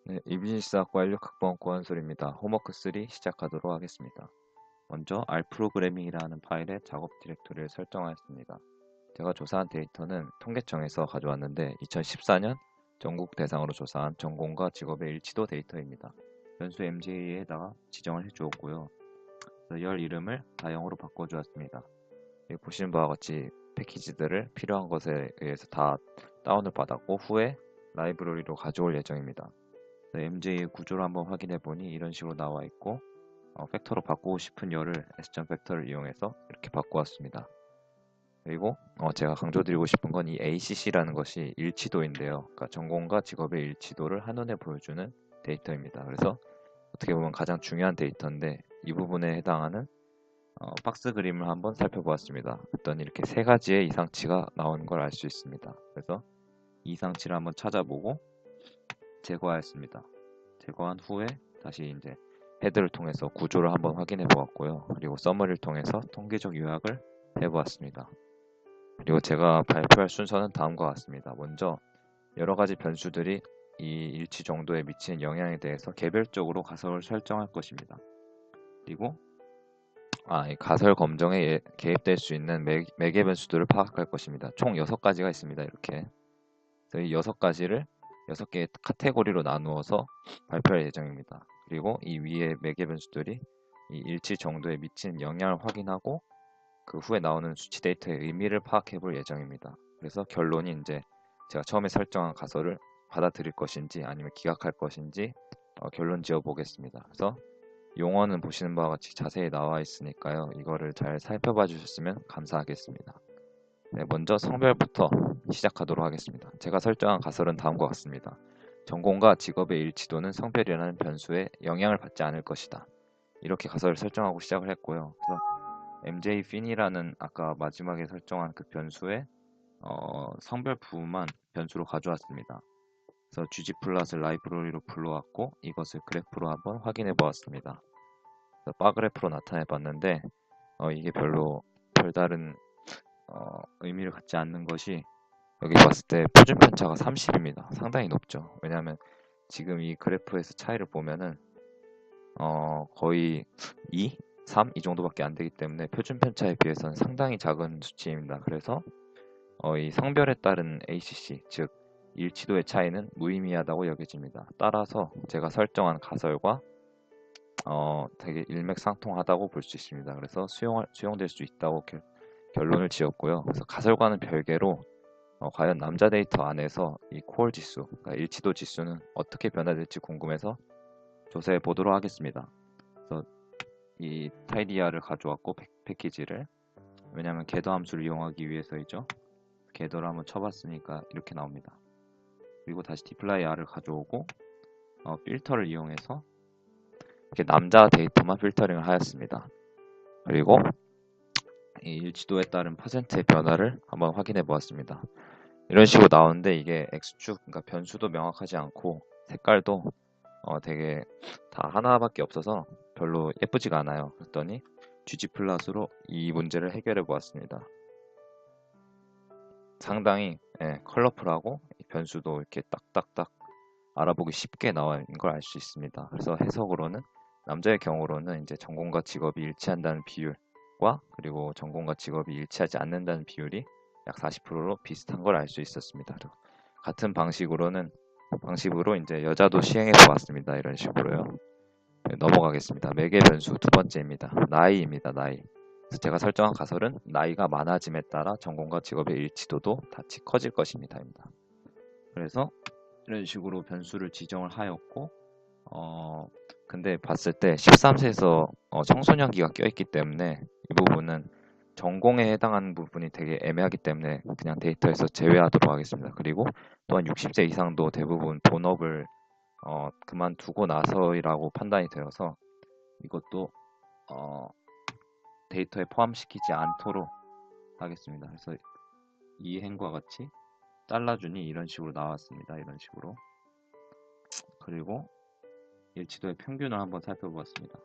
네, 이비인시스학과 16학번 고한솔입니다. 호머크 3 시작하도록 하겠습니다. 먼저 R 프로그래밍이라는 파일의 작업 디렉토리를 설정하였습니다. 제가 조사한 데이터는 통계청에서 가져왔는데 2014년 전국 대상으로 조사한 전공과 직업의 일치도 데이터입니다. 변수 MJ에다가 지정을 해주었고요. 열 이름을 다영어로 바꿔주었습니다. 여기 보시는 바와 같이 패키지들을 필요한 것에 의해서 다 다운을 받았고 후에 라이브러리로 가져올 예정입니다. MJ의 구조를 한번 확인해 보니 이런 식으로 나와 있고 팩터로 바꾸고 싶은 열을 S점 팩터를 이용해서 이렇게 바꾸었습니다. 그리고 제가 강조드리고 싶은 건 이 ACC라는 것이 일치도인데요. 그러니까 전공과 직업의 일치도를 한눈에 보여주는 데이터입니다. 그래서 어떻게 보면 가장 중요한 데이터인데 이 부분에 해당하는 박스 그림을 한번 살펴보았습니다. 그랬더니 이렇게 세 가지의 이상치가 나오는 걸 알 수 있습니다. 그래서 이 이상치를 한번 찾아보고 제거하였습니다. 제거한 후에 다시 이제 헤드를 통해서 구조를 한번 확인해 보았고요. 그리고 서머리를 통해서 통계적 요약을 해 보았습니다. 그리고 제가 발표할 순서는 다음과 같습니다. 먼저 여러 가지 변수들이 이 일치 정도에 미치는 영향에 대해서 개별적으로 가설을 설정할 것입니다. 그리고 이 가설 검정에 개입될 수 있는 매개 변수들을 파악할 것입니다. 총 6가지가 있습니다. 이렇게. 그래서 이 6가지를 6개의 카테고리로 나누어서 발표할 예정입니다. 그리고 이 위에 매개 변수들이 이 일치 정도에 미치는 영향을 확인하고 그 후에 나오는 수치 데이터의 의미를 파악해 볼 예정입니다. 그래서 결론이 이제 제가 처음에 설정한 가설을 받아들일 것인지 아니면 기각할 것인지 결론 지어 보겠습니다. 그래서 용어는 보시는 바와 같이 자세히 나와 있으니까요. 이거를 잘 살펴봐 주셨으면 감사하겠습니다. 네, 먼저 성별부터 시작하도록 하겠습니다. 제가 설정한 가설은 다음과 같습니다. 전공과 직업의 일치도는 성별이라는 변수에 영향을 받지 않을 것이다. 이렇게 가설을 설정하고 시작을 했고요. 그래서 MJ fin이라는 아까 마지막에 설정한 그 변수의 성별 부분만 변수로 가져왔습니다. 그래서 gg플롯을 라이브러리로 불러왔고 이것을 그래프로 한번 확인해 보았습니다. 바 그래프로 나타내 봤는데 이게 별로 별다른 의미를 갖지 않는 것이 여기 봤을 때 표준 편차가 30입니다. 상당히 높죠. 왜냐하면 지금 이 그래프에서 차이를 보면은 거의 2, 3 이 정도밖에 안 되기 때문에 표준 편차에 비해서는 상당히 작은 수치입니다. 그래서 이 성별에 따른 ACC, 즉 일치도의 차이는 무의미하다고 여겨집니다. 따라서 제가 설정한 가설과 되게 일맥상통하다고 볼 수 있습니다. 그래서 수용될 수 있다고 결론을 지었고요. 그래서 가설과는 별개로 과연 남자 데이터 안에서 이 코어 지수, 그러니까 일치도 지수는 어떻게 변화될지 궁금해서 조사해 보도록 하겠습니다. 그래서 이 타이디아를 가져왔고 패키지를 왜냐하면 궤도 함수를 이용하기 위해서이죠. 궤도를 한번 쳐봤으니까 이렇게 나옵니다. 그리고 다시 디플라이 R을 가져오고 필터를 이용해서 이렇게 남자 데이터만 필터링을 하였습니다. 그리고 이 일치도에 따른 퍼센트의 변화를 한번 확인해 보았습니다. 이런 식으로 나오는데 이게 X축, 그러니까 변수도 명확하지 않고 색깔도 되게 다 하나밖에 없어서 별로 예쁘지가 않아요. 그랬더니 gg플롯으로 이 문제를 해결해 보았습니다. 상당히 컬러풀하고 변수도 이렇게 딱딱딱 알아보기 쉽게 나와 있는 걸 알 수 있습니다. 그래서 해석으로는 남자의 경우로는 이제 전공과 직업이 일치한다는 비율과 그리고 전공과 직업이 일치하지 않는다는 비율이 약 40%로 비슷한 걸 알 수 있었습니다. 같은 방식으로 이제 여자도 시행해 보았습니다. 이런 식으로요. 넘어가겠습니다. 매개 변수 두 번째입니다. 나이입니다. 나이. 그래서 제가 설정한 가설은 나이가 많아짐에 따라 전공과 직업의 일치도도 같이 커질 것입니다. 그래서 이런 식으로 변수를 지정을 하였고 근데 봤을 때 13세에서 청소년기가 껴있기 때문에 이 부분은 전공에 해당하는 부분이 되게 애매하기 때문에 그냥 데이터에서 제외하도록 하겠습니다. 그리고 또한 60세 이상도 대부분 본업을 그만두고 나서이라고 판단이 되어서 이것도 데이터에 포함시키지 않도록 하겠습니다. 그래서 이 행과 같이 잘라주니 이런 식으로 나왔습니다. 이런 식으로. 그리고 일치도의 평균을 한번 살펴보았습니다.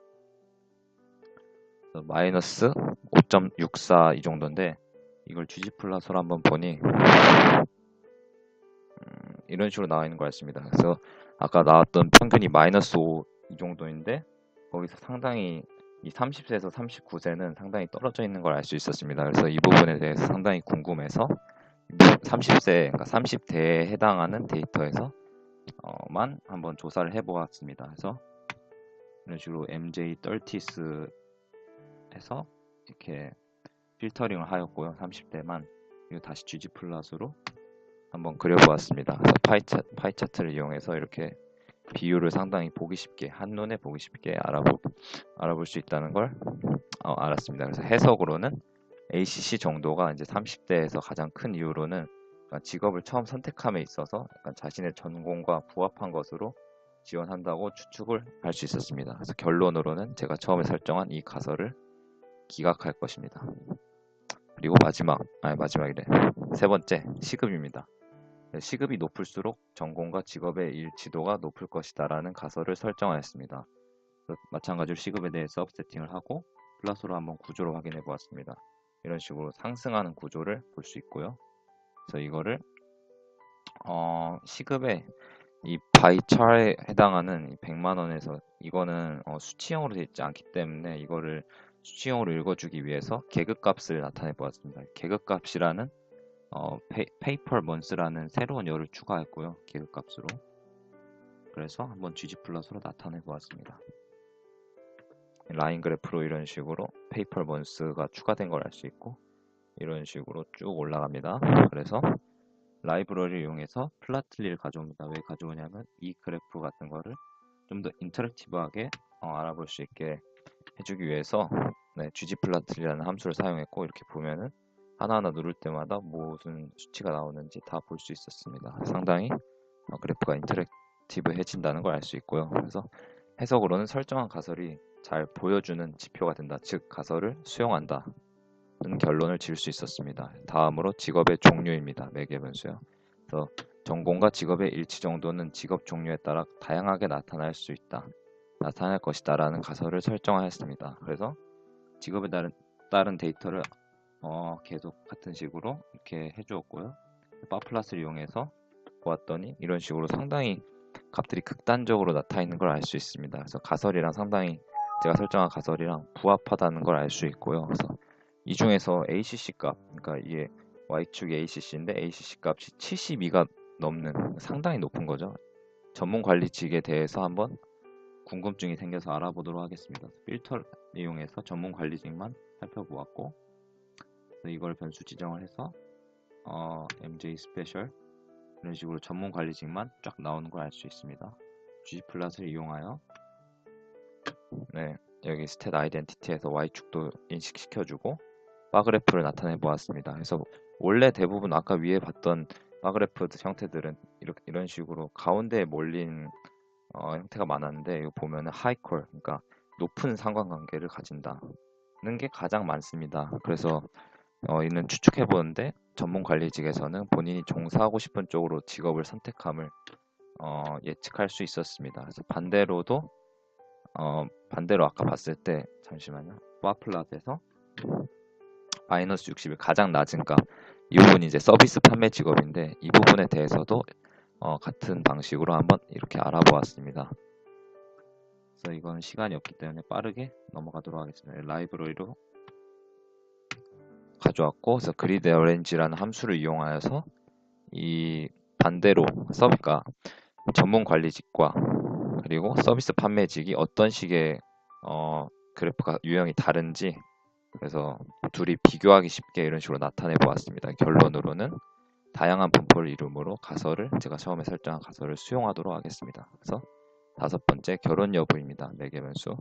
마이너스 5.64 이 정도인데 이걸 gg플롯으로 한번 보니 이런 식으로 나와 있는 걸 알습니다. 그래서 아까 나왔던 평균이 -5 이 정도인데 거기서 상당히 이 30세에서 39세는 상당히 떨어져 있는 걸 알 수 있었습니다. 그래서 이 부분에 대해서 상당히 궁금해서 30세, 그러니까 30대에 해당하는 데이터에서 만 한번 조사를 해보았습니다. 그래서 이런 식으로 MJ30s 해서 이렇게 필터링을 하였고요. 30대만 그리고 다시 gg플롯으로 한번 그려보았습니다. 그래서 파이 차트를 이용해서 이렇게 비율을 상당히 보기 쉽게 한눈에 보기 쉽게 알아볼 수 있다는 걸 알았습니다. 그래서 해석으로는 ACC 정도가 이제 30대에서 가장 큰 이유로는 직업을 처음 선택함에 있어서 약간 자신의 전공과 부합한 것으로 지원한다고 추측을 할 수 있었습니다. 그래서 결론으로는 제가 처음에 설정한 이 가설을 기각할 것입니다. 그리고 마지막이래. 세 번째, 시급입니다. 시급이 높을수록 전공과 직업의 일치도가 높을 것이다라는 가설을 설정하였습니다. 마찬가지로 시급에 대해 서브 세팅을 하고 플러스로 한번 구조를 확인해 보았습니다. 이런 식으로 상승하는 구조를 볼 수 있고요. 그래서 이거를 시급의 이 바이 차에 해당하는 100만 원에서 이거는 수치형으로 되어 있지 않기 때문에 이거를 수치형으로 읽어주기 위해서 계급값을 나타내 보았습니다. 계급값이라는 페이퍼 먼스라는 새로운 열을 추가했고요. 계급값으로. 그래서 한번 gg플러스로 나타내 보았습니다. 라인 그래프로 이런 식으로 페이퍼 먼스가 추가된 걸 알 수 있고 이런 식으로 쭉 올라갑니다. 그래서 라이브러리를 이용해서 플라틀리를 가져옵니다. 왜 가져오냐면 이 그래프 같은 거를 좀 더 인터랙티브하게 알아볼 수 있게 해주기 위해서 ggplot이라는 함수를 사용했고 이렇게 보면은 하나하나 누를 때마다 무슨 수치가 나오는지 다 볼 수 있었습니다. 상당히 그래프가 인터랙티브해진다는 걸 알 수 있고요. 그래서 해석으로는 설정한 가설이 잘 보여주는 지표가 된다. 즉 가설을 수용한다. 는 결론을 지을 수 있었습니다. 다음으로 직업의 종류입니다. 매개 변수요. 그래서 전공과 직업의 일치 정도는 직업 종류에 따라 다양하게 나타날 것이다 라는 가설을 설정하였습니다. 그래서 직업에 따른 데이터를 계속 같은 식으로 이렇게 해주었고요. 바플러스를 이용해서 보았더니 이런 식으로 상당히 값들이 극단적으로 나타나 있는 걸 알 수 있습니다. 그래서 가설이랑 상당히 제가 설정한 가설이랑 부합하다는 걸 알 수 있고요. 그래서 이 중에서 ACC 값, 그러니까 이게 Y축이 ACC인데 ACC 값이 72가 넘는 상당히 높은 거죠. 전문 관리직에 대해서 한번 궁금증이 생겨서 알아보도록 하겠습니다. 필터를 이용해서 전문 관리직만 살펴보았고 이걸 변수 지정을 해서 MJ 스페셜 이런 식으로 전문 관리직만 쫙 나오는 걸 알 수 있습니다. gg플롯을 이용하여 여기 스탯 아이덴티티에서 Y축도 인식시켜주고 바그래프를 나타내 보았습니다. 그래서 원래 대부분 아까 위에 봤던 바그래프 형태들은 이런 식으로 가운데에 몰린 형태가 많았는데 이거 보면은 하이콜, 그러니까 높은 상관관계를 가진다는 게 가장 많습니다. 그래서 이는 추측해 보는데 전문 관리직에서는 본인이 종사하고 싶은 쪽으로 직업을 선택함을 예측할 수 있었습니다. 그래서 반대로 아까 봤을 때 잠시만요. 바플롯에서 -60이 가장 낮은 값. 이 부분이 이제 서비스 판매 직업인데 이 부분에 대해서도 같은 방식으로 한번 이렇게 알아보았습니다. 그래서 이건 시간이 없기 때문에 빠르게 넘어가도록 하겠습니다. 라이브러리로 가져왔고, 그래서 그리드 어렌지라는 함수를 이용하여서 이 반대로 서비스가 전문 관리직과 그리고 서비스 판매직이 어떤 식의 그래프가 유형이 다른지 그래서 둘이 비교하기 쉽게 이런 식으로 나타내 보았습니다. 결론으로는 다양한 분포를 이루므로 제가 처음에 설정한 가설을 수용하도록 하겠습니다. 그래서 다섯 번째, 결혼 여부입니다. 매개 변수.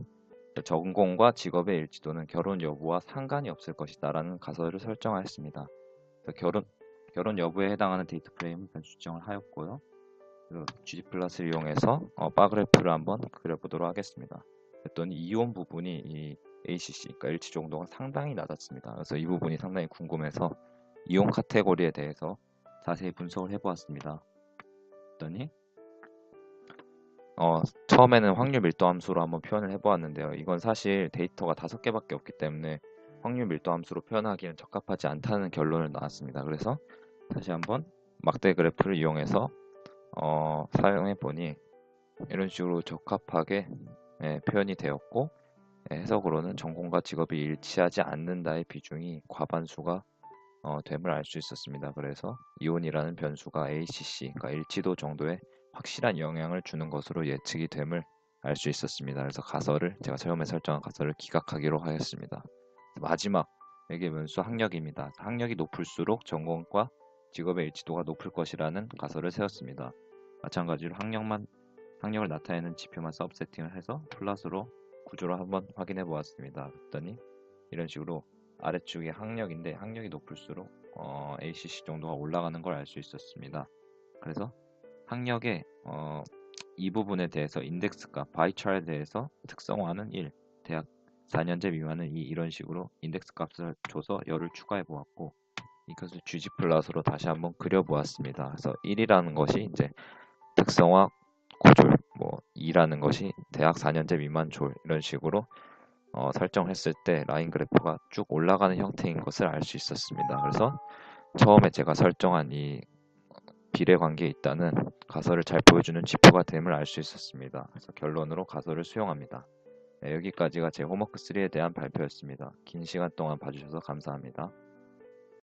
전공과 직업의 일치도는 결혼 여부와 상관이 없을 것이다 라는 가설을 설정하였습니다. 결혼 여부에 해당하는 데이터 프레임을 변수 지정을 하였고요. 그리고 gg플러스를 이용해서 바그래프를 한번 그려보도록 하겠습니다. 그랬더니 이온 부분이 이 ACC, 그러니까 일치 정도가 상당히 낮았습니다. 그래서 이 부분이 상당히 궁금해서 이온 카테고리에 대해서 자세히 분석을 해보았습니다. 그랬더니 처음에는 확률 밀도 함수로 한번 표현을 해보았는데요. 이건 사실 데이터가 5개밖에 없기 때문에 확률 밀도 함수로 표현하기는 적합하지 않다는 결론을 나왔습니다. 그래서 다시 한번 막대 그래프를 이용해서 사용해 보니 이런 식으로 적합하게 표현이 되었고, 해석으로는 전공과 직업이 일치하지 않는다의 비중이 과반수가 됨을 알 수 있었습니다. 그래서 이온이라는 변수가 ACC, 그러니까 일치도 정도의 확실한 영향을 주는 것으로 예측이 됨을 알 수 있었습니다. 그래서 제가 처음에 설정한 가설을 기각하기로 하였습니다. 마지막 외계 변수 학력입니다. 학력이 높을수록 전공과 직업의 일치도가 높을 것이라는 가설을 세웠습니다. 마찬가지로 학력을 나타내는 지표만 서브세팅을 해서 플러스로 구조를 한번 확인해 보았습니다. 그랬더니 이런 식으로 아래쪽이 학력인데, 학력이 높을수록 ACC 정도가 올라가는 걸 알 수 있었습니다. 그래서 학력의 이 부분에 대해서 인덱스 값, 바이차에 대해서 특성화는 1, 대학 4년제 미만은 2, 이런 식으로 인덱스 값을 줘서 열을 추가해 보았고, 이것을 GG 플러스로 다시 한번 그려 보았습니다. 그래서 1이라는 것이 이제 특성화 고졸, 2라는 것이 대학 4년제 미만 졸, 이런 식으로 설정했을 때 라인 그래프가 쭉 올라가는 형태인 것을 알 수 있었습니다. 그래서 처음에 제가 설정한 이 비례 관계에 있다는 가설을 잘 보여주는 지표가 됨을 알 수 있었습니다. 그래서 결론으로 가설을 수용합니다. 여기까지가 제 홈워크 3에 대한 발표였습니다. 긴 시간 동안 봐주셔서 감사합니다.